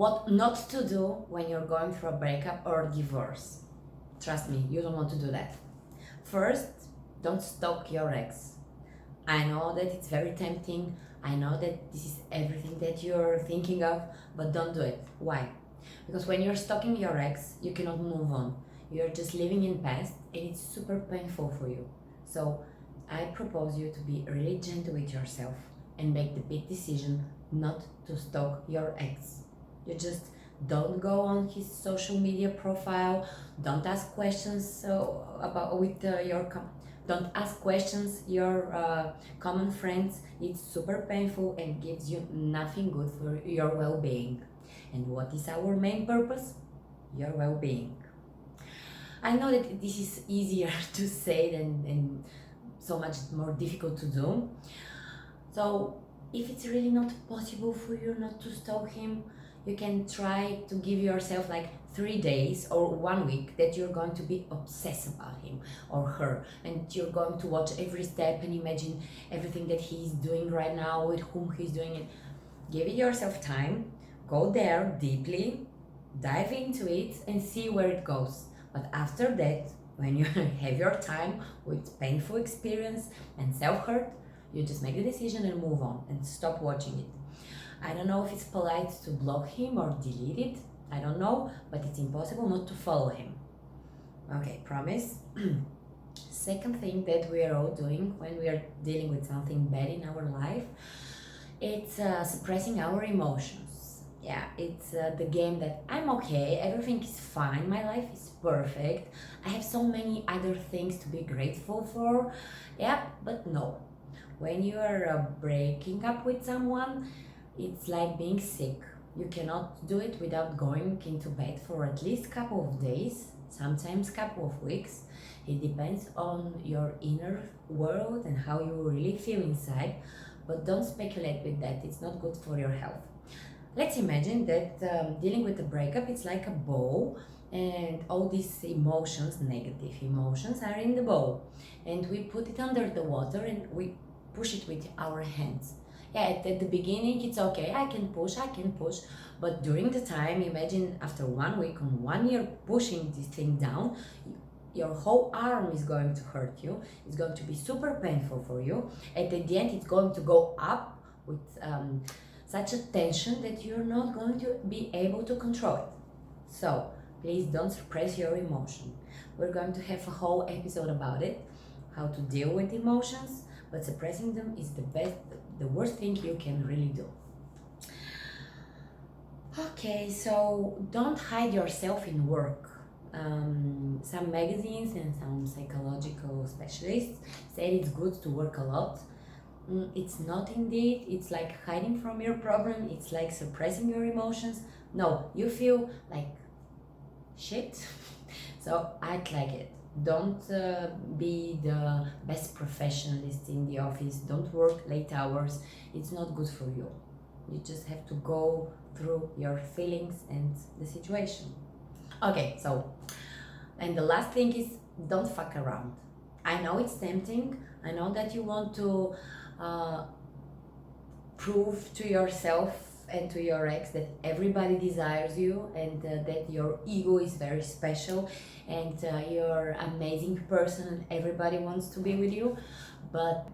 What not to do when you're going through a breakup or a divorce. Trust me, you don't want to do that. First, don't stalk your ex. I know that it's very tempting. I know that this is everything that you're thinking of, but don't do it. Why? Because when you're stalking your ex, you cannot move on. You're just living in past and it's super painful for you. So I propose you to be really gentle with yourself and make the big decision not to stalk your ex. You just don't go on his social media profile. Don't ask questions about with don't ask questions your common friends. It's super painful and gives you nothing good for your well-being. And what is our main purpose? Your well-being. I know that this is easier to say than and so much more difficult to do. So if it's really not possible for you not to stalk him, you can try to give yourself like 3 days or 1 week that you're going to be obsessed about him or her, and you're going to watch every step and imagine everything that he's doing right now, with whom he's doing it. Give it yourself time, go there deeply, dive into it and see where it goes. But after that, when you have your time with painful experience and self-hurt, you just make the decision and move on and stop watching it. I don't know if it's polite to block him or delete it. I don't know, but it's impossible not to follow him. Okay, promise. Second thing that we are all doing when we are dealing with something bad in our life, it's suppressing our emotions. Yeah, it's the game that I'm okay, everything is fine, my life is perfect, I have so many other things to be grateful for. Yeah, but no. When you are breaking up with someone, it's like being sick. You cannot do it without going into bed for at least a couple of days, sometimes couple of weeks. It depends on your inner world and how you really feel inside, but don't speculate with that. It's not good for your health. Let's imagine that dealing with a breakup, it's like a bowl, and all these emotions, negative emotions, are in the bowl, and we put it under the water and we push it with our hands. Yeah, at the beginning it's okay, I can push, but during the time, imagine after 1 week or 1 year pushing this thing down, your whole arm is going to hurt you, it's going to be super painful for you. At the end, it's going to go up with such a tension that you're not going to be able to control it. So please don't suppress your emotion. We're going to have a whole episode about it, how to deal with emotions, but suppressing them is the worst thing you can really do. Okay, so don't hide yourself in work. Some magazines and some psychological specialists say it's good to work a lot. It's not indeed. It's like hiding from your problem. It's like suppressing your emotions. No, you feel like shit. So act like it. Don't be the best professionalist in the office. Don't work late hours. It's not good for you. You just have to go through your feelings and the situation. Okay, so, and the last thing is, don't fuck around. I know it's tempting. I know that you want to uh, prove to yourself and to your ex that everybody desires you, and that your ego is very special, and you're an amazing person and everybody wants to be with you. But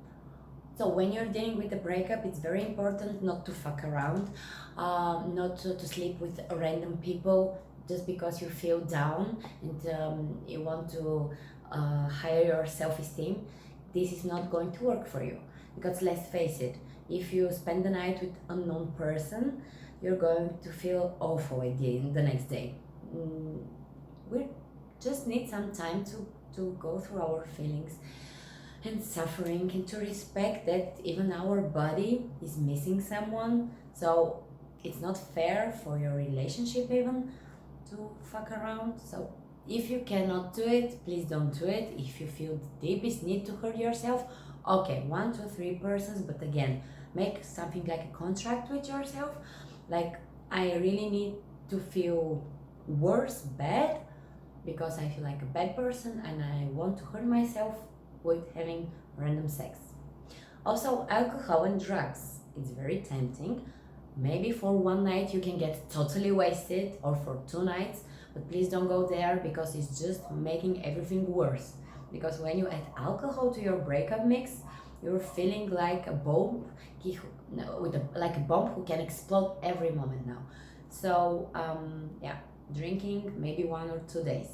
so when you're dealing with a breakup, it's very important not to fuck around, not to sleep with random people just because you feel down and you want to higher your self-esteem. This is not going to work for you, because let's face it, if you spend the night with unknown person, you're going to feel awful again the next day. We just need some time to go through our feelings and suffering, and to respect that even our body is missing someone. So it's not fair for your relationship even to fuck around. So if you cannot do it, please don't do it. If you feel the deepest need to hurt yourself, okay, 1 to 3 persons, but again, make something like a contract with yourself. Like, I really need to feel worse, bad, because I feel like a bad person and I want to hurt myself with having random sex. Also, alcohol and drugs. It's very tempting, Maybe for one night you can get totally wasted, or for 2 nights, but please don't go there because it's just making everything worse. Because when you add alcohol to your breakup mix, you're feeling like a bomb, no, like a bomb who can explode every moment now. So yeah, drinking maybe 1 or 2 days.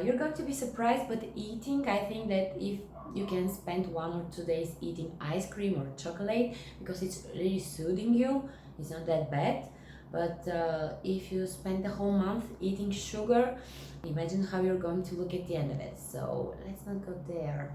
You're going to be surprised, but eating, I think that if you can spend 1 or 2 days eating ice cream or chocolate because it's really soothing you, it's not that bad. But if you spend the whole month eating sugar, imagine how you're going to look at the end of it. So let's not go there.